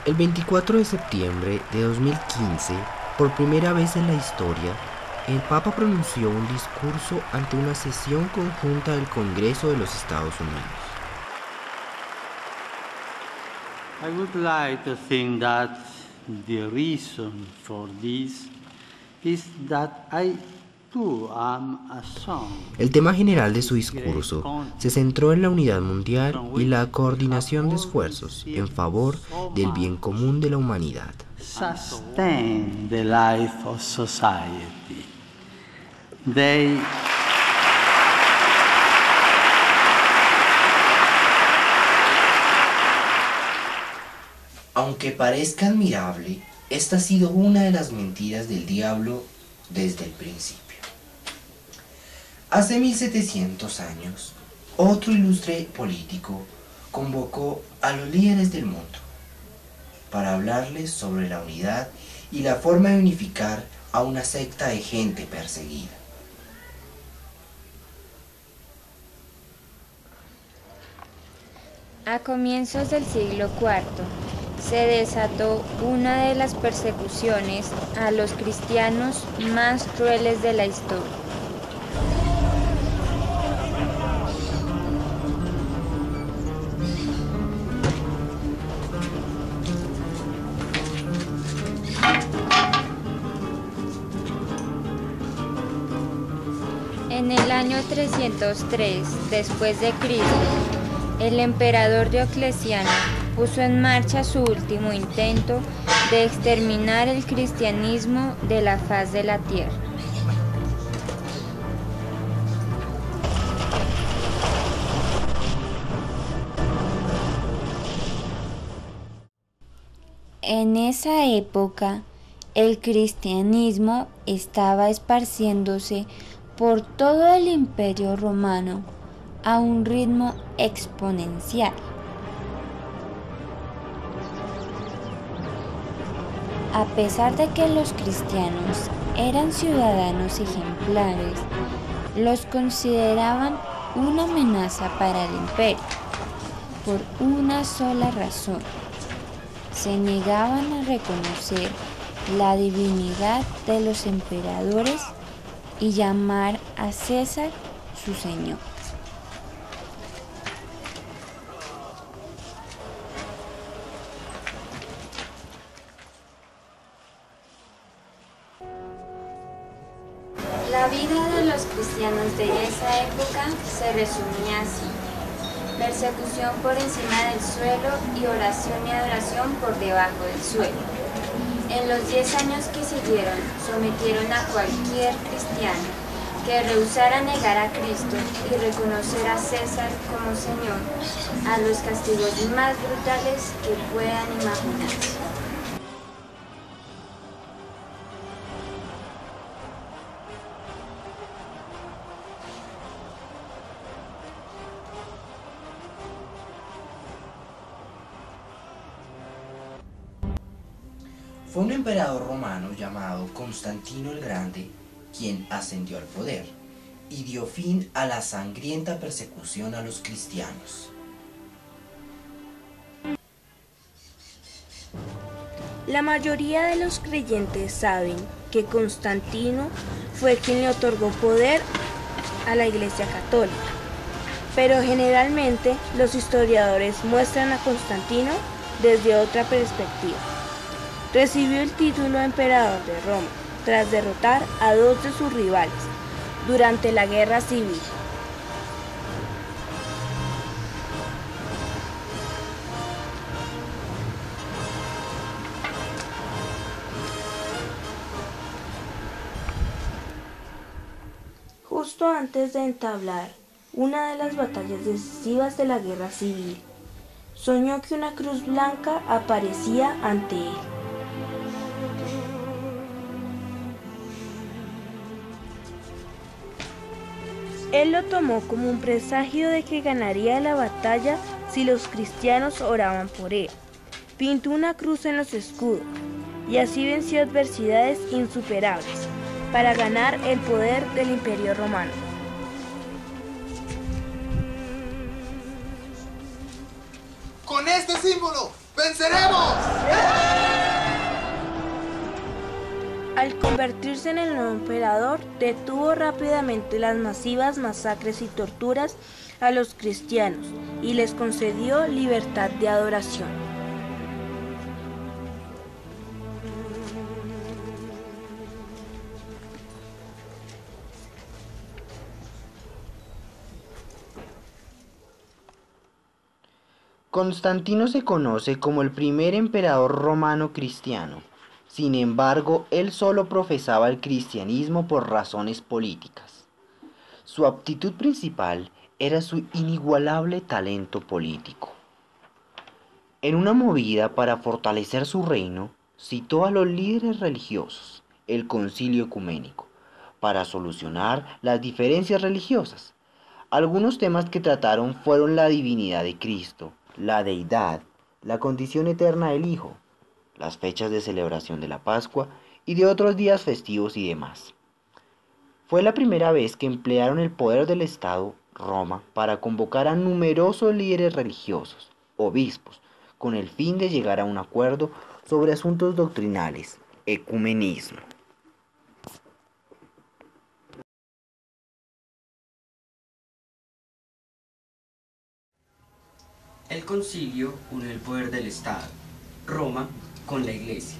El 24 de septiembre de 2015, por primera vez en la historia, el Papa pronunció un discurso ante una sesión conjunta del Congreso de los Estados Unidos. I would like to think that the reason for this is that I too am a son. El tema general de su discurso se centró en la unidad mundial y la coordinación de esfuerzos en favor del bien común de la humanidad. Sustain the life of society. Aunque parezca admirable, esta ha sido una de las mentiras del diablo desde el principio. Hace 1700 años, otro ilustre político convocó a los líderes del mundo para hablarles sobre la unidad y la forma de unificar a una secta de gente perseguida. A comienzos del siglo IV se desató una de las persecuciones a los cristianos más crueles de la historia. En el año 303 después de Cristo, el emperador Diocleciano puso en marcha su último intento de exterminar el cristianismo de la faz de la tierra. En esa época, el cristianismo estaba esparciéndose por todo el Imperio Romano a un ritmo exponencial. A pesar de que los cristianos eran ciudadanos ejemplares, los consideraban una amenaza para el imperio, por una sola razón: se negaban a reconocer la divinidad de los emperadores y llamar a César su señor. La vida de los cristianos de esa época se resumía así: persecución por encima del suelo y oración y adoración por debajo del suelo. En los 10 años que siguieron, sometieron a cualquier cristiano que rehusara negar a Cristo y reconocer a César como Señor a los castigos más brutales que puedan imaginarse. Fue un emperador romano llamado Constantino el Grande quien ascendió al poder y dio fin a la sangrienta persecución a los cristianos. La mayoría de los creyentes saben que Constantino fue quien le otorgó poder a la Iglesia Católica, pero generalmente los historiadores muestran a Constantino desde otra perspectiva. Recibió el título de emperador de Roma tras derrotar a 2 de sus rivales durante la Guerra Civil. Justo antes de entablar una de las batallas decisivas de la Guerra Civil, soñó que una cruz blanca aparecía ante él. Él lo tomó como un presagio de que ganaría la batalla si los cristianos oraban por él. Pintó una cruz en los escudos y así venció adversidades insuperables para ganar el poder del Imperio Romano. ¡Con este símbolo venceremos! Al convertirse en el nuevo emperador, detuvo rápidamente las masivas masacres y torturas a los cristianos y les concedió libertad de adoración. Constantino se conoce como el primer emperador romano cristiano. Sin embargo, él solo profesaba el cristianismo por razones políticas. Su aptitud principal era su inigualable talento político. En una movida para fortalecer su reino, citó a los líderes religiosos, el Concilio Ecuménico, para solucionar las diferencias religiosas. Algunos temas que trataron fueron la divinidad de Cristo, la deidad, la condición eterna del Hijo, las fechas de celebración de la Pascua y de otros días festivos y demás. Fue la primera vez que emplearon el poder del Estado, Roma, para convocar a numerosos líderes religiosos, obispos, con el fin de llegar a un acuerdo sobre asuntos doctrinales, ecumenismo. El concilio unió el poder del Estado, Roma, con la Iglesia,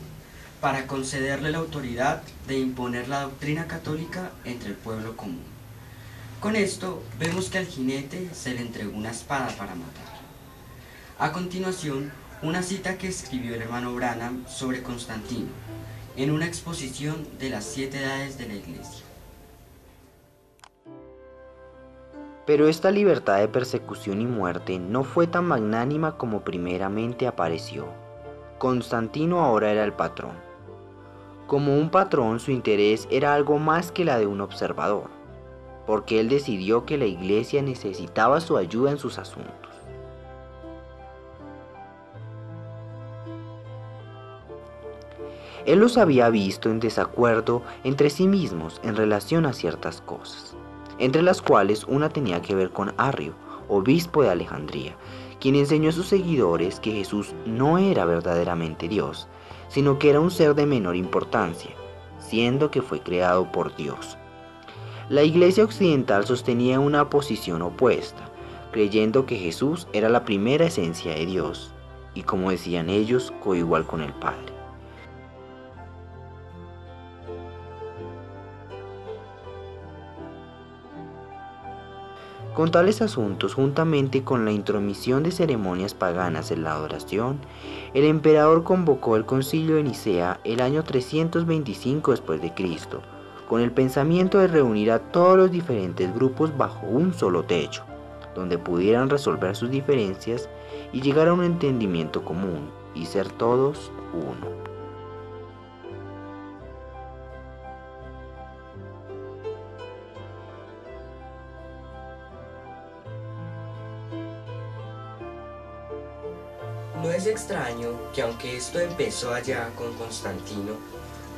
para concederle la autoridad de imponer la doctrina católica entre el pueblo común. Con esto vemos que al jinete se le entregó una espada para matar. A continuación, una cita que escribió el hermano Branham sobre Constantino, en una exposición de las 7 edades de la Iglesia. Pero esta libertad de persecución y muerte no fue tan magnánima como primeramente apareció. Constantino ahora era el patrón. Como un patrón, su interés era algo más que la de un observador, porque él decidió que la Iglesia necesitaba su ayuda en sus asuntos. Él los había visto en desacuerdo entre sí mismos en relación a ciertas cosas, entre las cuales una tenía que ver con Arrio, obispo de Alejandría, quien enseñó a sus seguidores que Jesús no era verdaderamente Dios, sino que era un ser de menor importancia, siendo que fue creado por Dios. La Iglesia occidental sostenía una posición opuesta, creyendo que Jesús era la primera esencia de Dios, y como decían ellos, coigual con el Padre. Con tales asuntos, juntamente con la intromisión de ceremonias paganas en la adoración, el emperador convocó el concilio de Nicea el año 325 después de Cristo, con el pensamiento de reunir a todos los diferentes grupos bajo un solo techo, donde pudieran resolver sus diferencias y llegar a un entendimiento común y ser todos uno. No es extraño que aunque esto empezó allá con Constantino,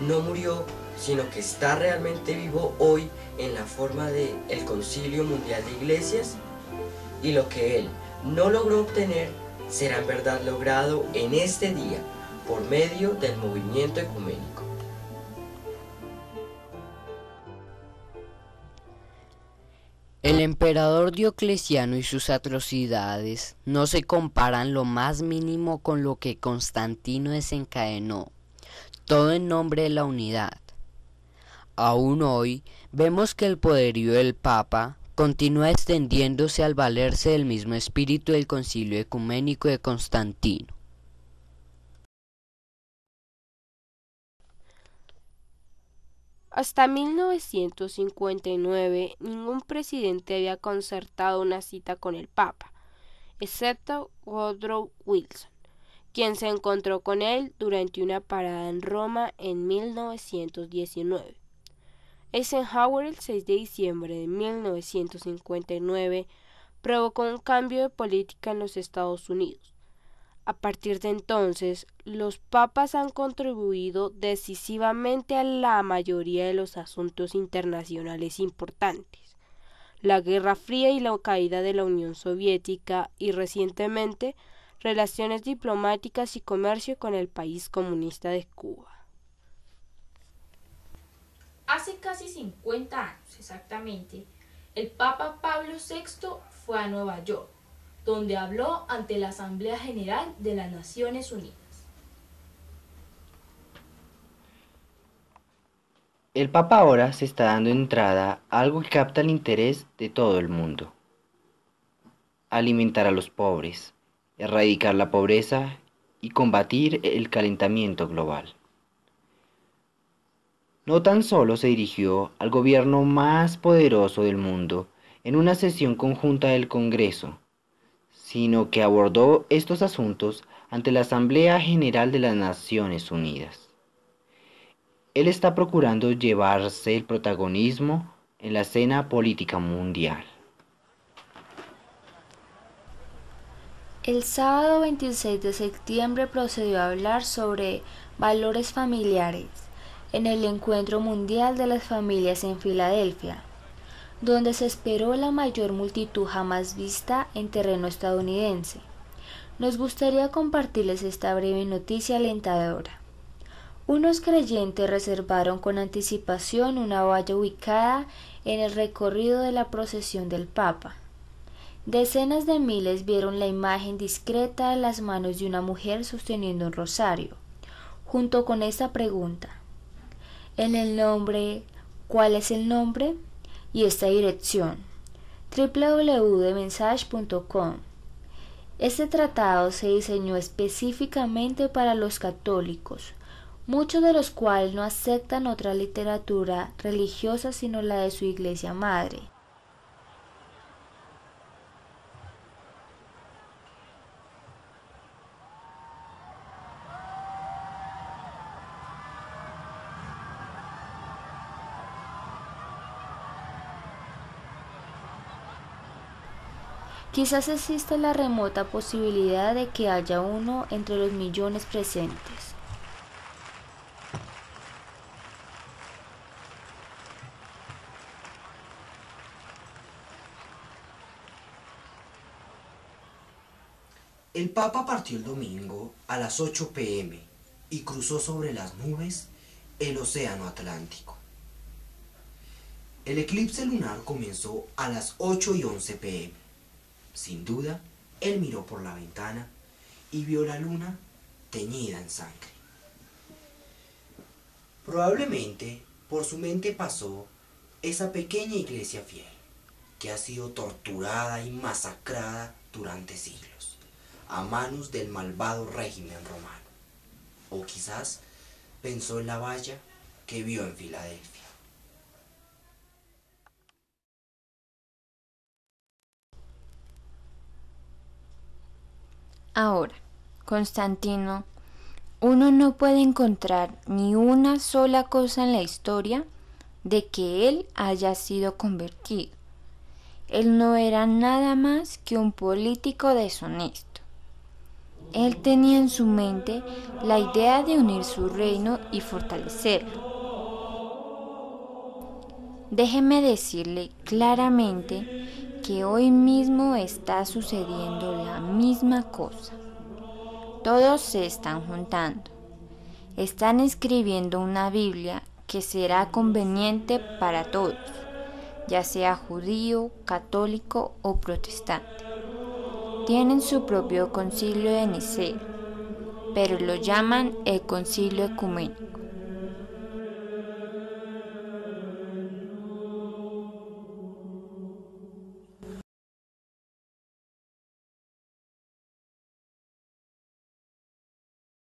no murió, sino que está realmente vivo hoy en la forma de el Concilio Mundial de Iglesias, y lo que él no logró obtener será en verdad logrado en este día por medio del movimiento ecuménico. El emperador Diocleciano y sus atrocidades no se comparan lo más mínimo con lo que Constantino desencadenó, todo en nombre de la unidad. Aún hoy vemos que el poderío del Papa continúa extendiéndose al valerse del mismo espíritu del Concilio Ecuménico de Constantino. Hasta 1959, ningún presidente había concertado una cita con el Papa, excepto Woodrow Wilson, quien se encontró con él durante una parada en Roma en 1919. Eisenhower el 6 de diciembre de 1959 provocó un cambio de política en los Estados Unidos. A partir de entonces, los papas han contribuido decisivamente a la mayoría de los asuntos internacionales importantes. La Guerra Fría y la caída de la Unión Soviética y recientemente relaciones diplomáticas y comercio con el país comunista de Cuba. Hace casi 50 años exactamente, el Papa Pablo VI fue a Nueva York, donde habló ante la Asamblea General de las Naciones Unidas. El Papa ahora se está dando entrada a algo que capta el interés de todo el mundo: alimentar a los pobres, erradicar la pobreza y combatir el calentamiento global. No tan solo se dirigió al gobierno más poderoso del mundo en una sesión conjunta del Congreso, sino que abordó estos asuntos ante la Asamblea General de las Naciones Unidas. Él está procurando llevarse el protagonismo en la escena política mundial. El sábado 26 de septiembre procedió a hablar sobre valores familiares en el Encuentro Mundial de las Familias en Filadelfia, donde se esperó la mayor multitud jamás vista en terreno estadounidense. Nos gustaría compartirles esta breve noticia alentadora. Unos creyentes reservaron con anticipación una valla ubicada en el recorrido de la procesión del Papa. Decenas de miles vieron la imagen discreta de las manos de una mujer sosteniendo un rosario, junto con esta pregunta: en el nombre, ¿cuál es el nombre? Y esta dirección, www.themessage.com. Este tratado se diseñó específicamente para los católicos, muchos de los cuales no aceptan otra literatura religiosa sino la de su iglesia madre. Quizás existe la remota posibilidad de que haya uno entre los millones presentes. El Papa partió el domingo a las 8 p.m. y cruzó sobre las nubes el Océano Atlántico. El eclipse lunar comenzó a las 8:11 p.m. Sin duda, él miró por la ventana y vio la luna teñida en sangre. Probablemente por su mente pasó esa pequeña iglesia fiel, que ha sido torturada y masacrada durante siglos, a manos del malvado régimen romano. O quizás pensó en la valla que vio en Filadelfia. Ahora, Constantino, uno no puede encontrar ni una sola cosa en la historia de que él haya sido convertido. Él no era nada más que un político deshonesto. Él tenía en su mente la idea de unir su reino y fortalecerlo. Déjeme decirle claramente que hoy mismo está sucediendo la misma cosa. Todos se están juntando. Están escribiendo una Biblia que será conveniente para todos, ya sea judío, católico o protestante. Tienen su propio concilio de Nicea, pero lo llaman el concilio ecuménico.